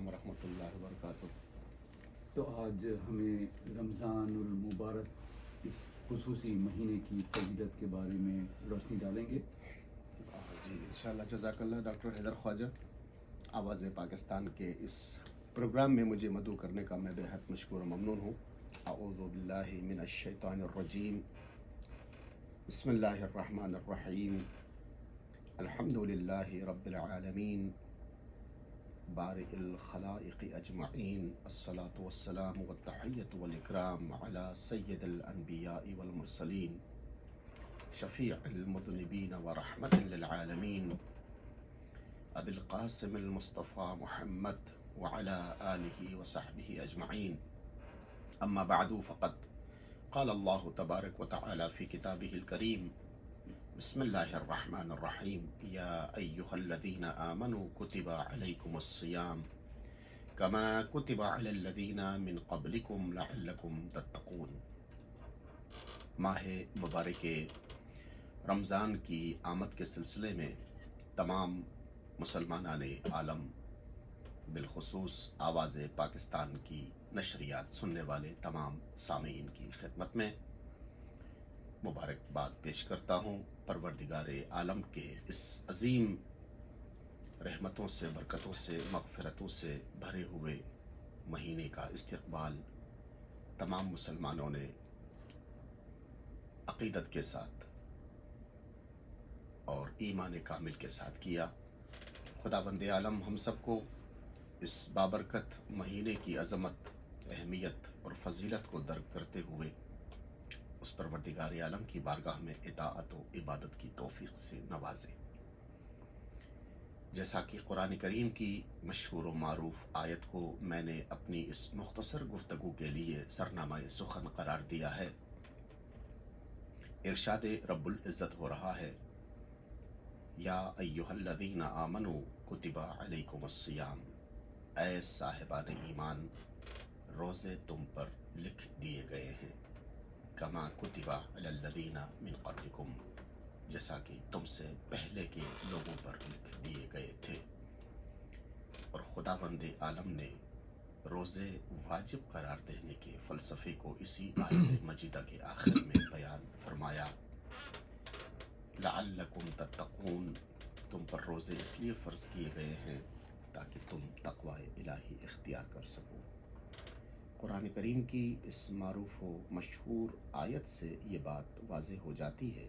السلام ورحمۃ اللہ وبرکاتہ۔ تو آج ہمیں رمضان المبارک اس خصوصی مہینے کی فضیلت کے بارے میں روشنی ڈالیں گے۔ جی انشاءاللہ، جزاک اللہ ڈاکٹر حیدر خواجہ۔ آواز پاکستان کے اس پروگرام میں مجھے مدعو کرنے کا میں بے حد مشکور و ممنون ہوں۔ اعوذ باللہ من الشیطان الرجیم، بسم اللہ الرحمن الرحیم، الحمد للہ رب العالمین، بارئ الخلائق اجمعین، الصلاة والسلام والتحیۃ والاکرام علی سید الانبیاء والمرسلین، شفیع المذنبین ورحمت للعالمین، ابی القاسم المصطفى محمد وعلى آلہ وصحبہ اجمعین، اما بعد فقد قال اللہ تبارک وتعالی فی کتابہ الکریم، بسم اللہ الرحمن الرحیم، یا ایہا الذین آمنوا کتب علیکم الصیام کما کتب علی الذین من قبلکم لعلکم تتقون۔ ماہ مبارک رمضان کی آمد کے سلسلے میں تمام مسلمانان عالم، بالخصوص آواز پاکستان کی نشریات سننے والے تمام سامعین کی خدمت میں مبارکباد پیش کرتا ہوں۔ پروردگار عالم کے اس عظیم رحمتوں سے، برکتوں سے، مغفرتوں سے بھرے ہوئے مہینے کا استقبال تمام مسلمانوں نے عقیدت کے ساتھ اور ایمان کامل کے ساتھ کیا۔ خداوند عالم ہم سب کو اس بابرکت مہینے کی عظمت، اہمیت اور فضیلت کو درک کرتے ہوئے اس پروردگار عالم کی بارگاہ میں اطاعت و عبادت کی توفیق سے نوازے۔ جیسا کہ قرآن کریم کی مشہور و معروف آیت کو میں نے اپنی اس مختصر گفتگو کے لیے سرنامہ سخن قرار دیا ہے، ارشاد رب العزت ہو رہا ہے، یا ایہا الذین آمنوا کتب علیکم الصیام، اے صاحبان ایمان، روزے تم پر لکھ دیے گئے ہیں، کما کتب علی الذین من قبلکم، جیسا کہ تم سے پہلے کے لوگوں پر لکھ دیے گئے تھے۔ اور خداوند عالم نے روزے واجب قرار دینے کے فلسفے کو اسی آیت مجیدہ کے آخر میں بیان فرمایا، لعلکم تتقون، تم پر روزے اس لیے فرض کیے گئے ہیں تاکہ تم تقوی الہی اختیار کر سکو۔ قرآن کریم کی اس معروف و مشہور آیت سے یہ بات واضح ہو جاتی ہے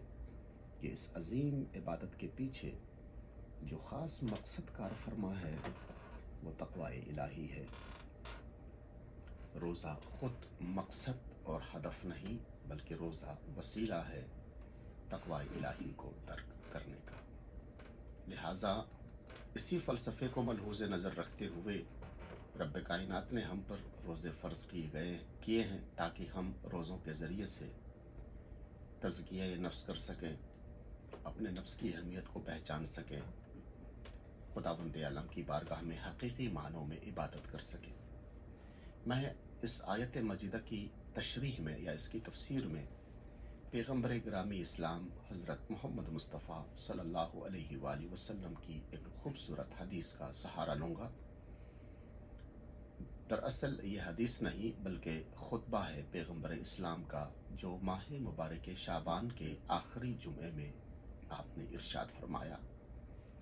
کہ اس عظیم عبادت کے پیچھے جو خاص مقصد کار فرما ہے وہ تقوی الہی ہے۔ روزہ خود مقصد اور ہدف نہیں، بلکہ روزہ وسیلہ ہے تقوی الہی کو درک کرنے کا۔ لہٰذا اسی فلسفے کو ملحوظ نظر رکھتے ہوئے رب کائنات نے ہم پر روزے فرض کیے ہیں تاکہ ہم روزوں کے ذریعے سے تزکیہ نفس کر سکیں، اپنے نفس کی اہمیت کو پہچان سکیں، خداوند عالم کی بارگاہ میں حقیقی معنوں میں عبادت کر سکیں۔ میں اس آیت مجیدہ کی تشریح میں یا اس کی تفسیر میں پیغمبر گرامی اسلام حضرت محمد مصطفیٰ صلی اللہ علیہ وآلہ وسلم کی ایک خوبصورت حدیث کا سہارا لوں گا۔ دراصل یہ حدیث نہیں بلکہ خطبہ ہے پیغمبر اسلام کا، جو ماہ مبارک شعبان کے آخری جمعے میں آپ نے ارشاد فرمایا۔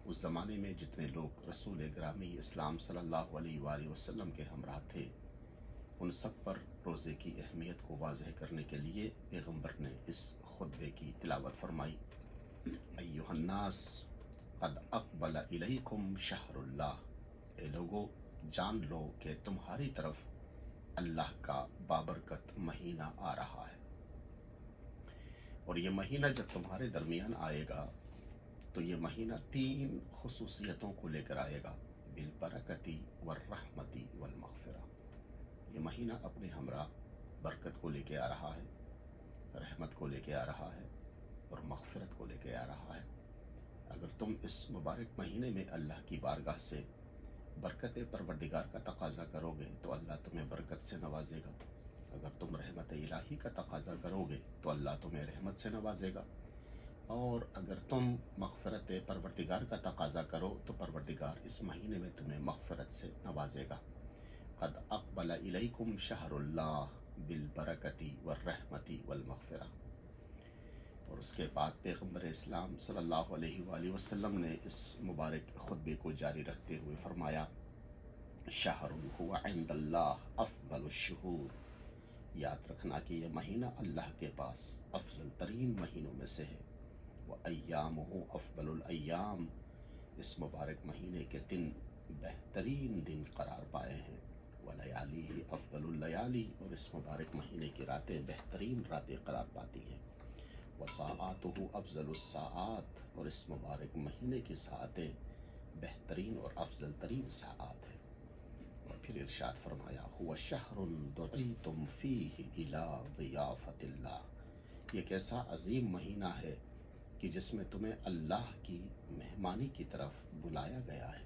اس زمانے میں جتنے لوگ رسول گرامی اسلام صلی اللہ علیہ وآلہ وسلم کے ہمراہ تھے، ان سب پر روزے کی اہمیت کو واضح کرنے کے لیے پیغمبر نے اس خطبے کی تلاوت فرمائی، ایھا الناس قد اقبل الیکم شہر اللہ، اے لوگو جان لو کہ تمہاری طرف اللہ کا بابرکت مہینہ آ رہا ہے، اور یہ مہینہ جب تمہارے درمیان آئے گا تو یہ مہینہ 3 خصوصیتوں کو لے کر آئے گا، بالبرکتی والرحمتی والمغفرہ۔ یہ مہینہ اپنے ہمراہ برکت کو لے کے آ رہا ہے، رحمت کو لے کے آ رہا ہے اور مغفرت کو لے کے آ رہا ہے۔ اگر تم اس مبارک مہینے میں اللہ کی بارگاہ سے برکت پروردگار کا تقاضا کرو گے تو اللہ تمہیں برکت سے نوازے گا، اگر تم رحمت الہی کا تقاضا کرو گے تو اللہ تمہیں رحمت سے نوازے گا، اور اگر تم مغفرت پروردگار کا تقاضا کرو تو پروردگار اس مہینے میں تمہیں مغفرت سے نوازے گا۔ قد اقبل الیکم شہر اللہ بالبرکتی والرحمتی والمغفرہ۔ اور اس کے بعد پیغمبر اسلام صلی اللہ علیہ وآلہ وسلم نے اس مبارک خطبے کو جاری رکھتے ہوئے فرمایا، شہر هو عند اللہ افضل الشہور۔ یاد رکھنا کہ یہ مہینہ اللہ کے پاس افضل ترین مہینوں میں سے ہے۔ وَأَيَّامُهُ أَفْضَلُ الْأَيَّامِ، اس مبارک مہینے کے دن بہترین دن قرار پائے ہیں۔ وَلَيَالِهِ أَفْضَلُ اللَّيَالِي، اور اس مبارک مہینے کی راتیں بہترین راتیں قرار پاتی ہیں۔ وَسَاعَاتُهُ أَفْضَلُ السَّاعَات، اور اس مبارک مہینے کی ساعتیں بہترین اور افضل ترین ساعات ہیں۔ اور پھر ارشاد فرمایا، هُوَ شَهْرٌ دُعِيتُمْ فِيهِ إِلَىٰ ضِيَافَةِ اللَّهِ، یہ کیسا عظیم مہینہ ہے کہ جس میں تمہیں اللہ کی مہمانی کی طرف بلایا گیا ہے۔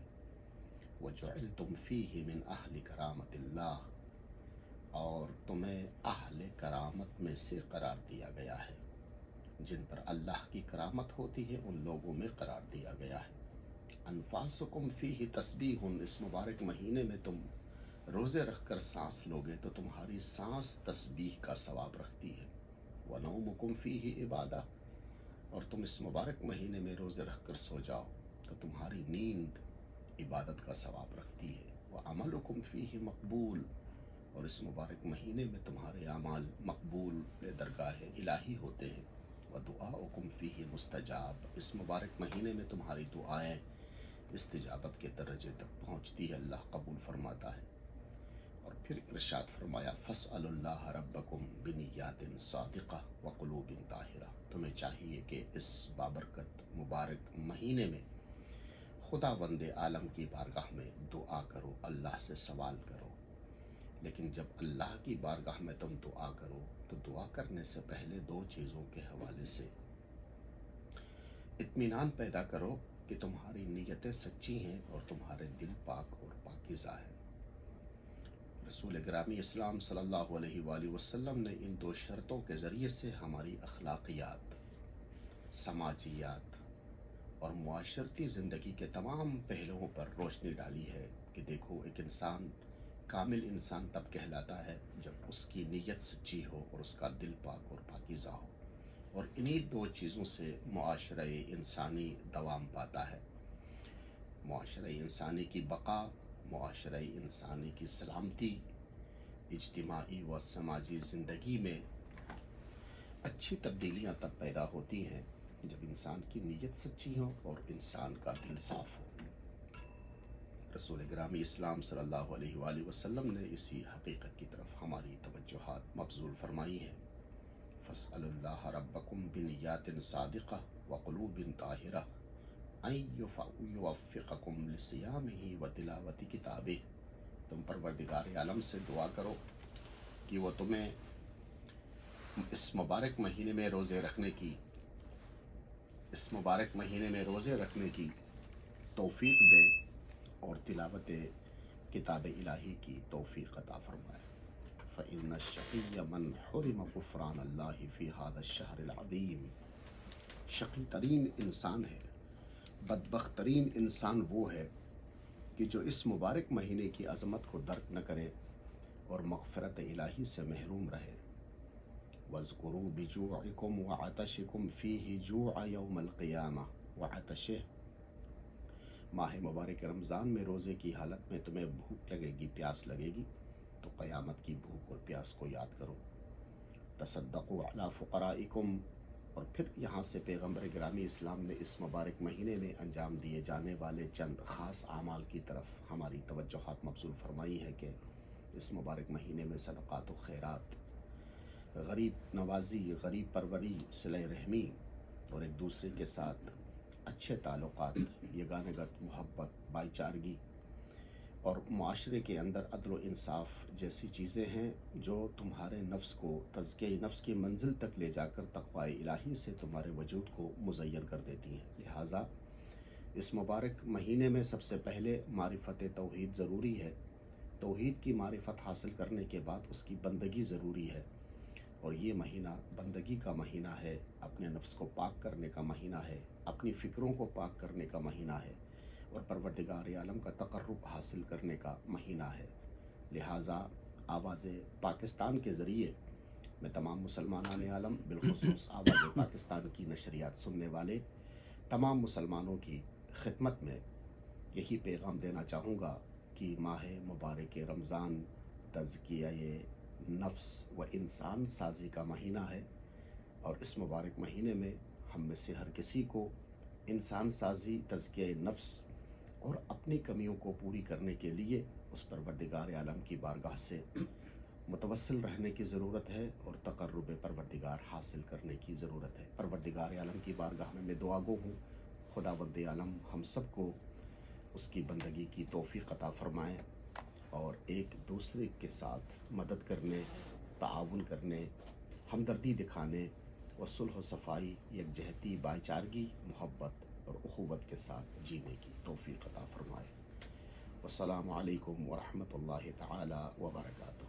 وَجُعِلْتُمْ فِيهِ مِنْ أَهْلِ كَرَامَةِ اللَّهِ، اور تمہیں اہل کرامت میں سے قرار دیا گیا ہے، جن پر اللہ کی کرامت ہوتی ہے ان لوگوں میں قرار دیا گیا ہے۔ أَنفَاسُكُمْ فِيهِ تَسْبِيحٌ، اس مبارک مہینے میں تم روزے رکھ کر سانس لوگے تو تمہاری سانس تسبیح کا ثواب رکھتی ہے۔ وَنَوْمُكُمْ فِيهِ عِبَادَةٌ، اور تم اس مبارک مہینے میں روزے رکھ کر سو جاؤ تو تمہاری نیند عبادت کا ثواب رکھتی ہے۔ وَعَمَلُكُمْ فِيهِ مقبول، اور اس مبارک مہینے میں تمہارے اعمال مقبول درگاہ الہی ہوتے ہیں۔ وَدُعَاؤُكُمْ فِيهِ مستجاب، اس مبارک مہینے میں تمہاری دعائیں استجابت کے درجے تک پہنچتی ہے، اللہ قبول فرماتا ہے۔ اور پھر ارشاد فرمایا، فَاسْأَلُوا اللَّهَ رَبَّكُمْ بِنِيَّاتٍ صَادِقَةٍ وَقُلُوبٍ طَاہِرَةٍ، تمہیں چاہیے کہ اس بابرکت مبارک مہینے میں خداوند عالم کی بارگاہ میں دعا کرو، اللہ سے سوال کرو۔ لیکن جب اللہ کی بارگاہ میں تم دعا کرو تو دعا کرنے سے پہلے دو چیزوں کے حوالے سے اطمینان پیدا کرو کہ تمہاری نیتیں سچی ہیں اور تمہارے دل پاک اور پاکیزہ ہیں۔ رسول گرامی اسلام صلی اللہ علیہ وآلہ وسلم نے ان دو شرطوں کے ذریعے سے ہماری اخلاقیات، سماجیات اور معاشرتی زندگی کے تمام پہلوؤں پر روشنی ڈالی ہے کہ دیکھو، ایک انسان کامل انسان تب کہلاتا ہے جب اس کی نیت سچی ہو اور اس کا دل پاک اور پاکیزہ ہو، اور انہی دو چیزوں سے معاشرہ انسانی دوام پاتا ہے۔ معاشرہ انسانی کی بقا، معاشرہ انسانی کی سلامتی، اجتماعی و سماجی زندگی میں اچھی تبدیلیاں تب پیدا ہوتی ہیں جب انسان کی نیت سچی ہو اور انسان کا دل صاف ہو۔ رسول گرامی اسلام صلی اللہ علیہ وآلہ وسلم نے اسی حقیقت کی طرف ہماری توجہات مبذول فرمائی ہیں۔ فَاسْأَلُوا اللَّهَ رَبَّكُمْ بِنِيَّاتٍ صَادِقَةٍ وَقُلُوبٍ طَاہِرَةٍ أَن يُوَفِّقَكُمْ لِصِيَامِهِ وَتِلَاوَةِ كِتَابِهِ، تم پروردگار عالم سے دعا کرو کہ وہ تمہیں اس مبارک مہینے میں روزے رکھنے کی توفیق دے اور تلاوت کتاب الہی کی توفیق عطا فرمائے۔ فَإِنَّ الشَّقِيَّ مَنْ حُرِمَ غُفْرَانَ اللَّهِ فِي هَذَا الشَّهْرِ الْعَظِيمِ، شقی ترین انسان ہے، بدبخت ترین انسان وہ ہے کہ جو اس مبارک مہینے کی عظمت کو درک نہ کرے اور مغفرت الہی سے محروم رہے۔ وَاذْكُرُوا بِجُوعِكُمْ وَعَطَشِكُمْ فِيهِ جُوعَ يَوْمَ الْقِيَامَةِ وَعَطَشِهِ، ماہ مبارک رمضان میں روزے کی حالت میں تمہیں بھوک لگے گی، پیاس لگے گی، تو قیامت کی بھوک اور پیاس کو یاد کرو۔ تصدقوا علی فقرائکم، اور پھر یہاں سے پیغمبر گرامی اسلام نے اس مبارک مہینے میں انجام دیے جانے والے چند خاص اعمال کی طرف ہماری توجہات مبذول فرمائی ہے کہ اس مبارک مہینے میں صدقات و خیرات، غریب نوازی، غریب پروری، صلہ رحمی اور ایک دوسرے کے ساتھ اچھے تعلقات، یگانگت، محبت، بھائی چارگی اور معاشرے کے اندر عدل و انصاف جیسی چیزیں ہیں جو تمہارے نفس کو تزکیہ نفس کی منزل تک لے جا کر تقوی الہی سے تمہارے وجود کو مزین کر دیتی ہیں۔ لہٰذا اس مبارک مہینے میں سب سے پہلے معرفت توحید ضروری ہے۔ توحید کی معرفت حاصل کرنے کے بعد اس کی بندگی ضروری ہے۔ اور یہ مہینہ بندگی کا مہینہ ہے، اپنے نفس کو پاک کرنے کا مہینہ ہے، اپنی فکروں کو پاک کرنے کا مہینہ ہے، اور پروردگار عالم کا تقرب حاصل کرنے کا مہینہ ہے۔ لہٰذا آواز پاکستان کے ذریعے میں تمام مسلمانان عالم، بالخصوص آواز پاکستان کی نشریات سننے والے تمام مسلمانوں کی خدمت میں یہی پیغام دینا چاہوں گا کہ ماہ مبارک رمضان تزکیہ نفس و انسان سازی کا مہینہ ہے، اور اس مبارک مہینے میں ہم میں سے ہر کسی کو انسان سازی، تزکیہ نفس اور اپنی کمیوں کو پوری کرنے کے لیے اس پروردگار عالم کی بارگاہ سے متوسل رہنے کی ضرورت ہے، اور تقرب پروردگار حاصل کرنے کی ضرورت ہے۔ پروردگار عالم کی بارگاہ میں دعا گو ہوں، خداوند عالم ہم سب کو اس کی بندگی کی توفیق عطا فرمائیں، اور ایک دوسرے کے ساتھ مدد کرنے، تعاون کرنے، ہمدردی دکھانے و صلح و صفائی، یکجہتی، بھائی چارگی، محبت اور اخوت کے ساتھ جینے کی توفیق عطا فرمائے۔ والسلام علیکم ورحمۃ اللہ تعالی وبرکاتہ۔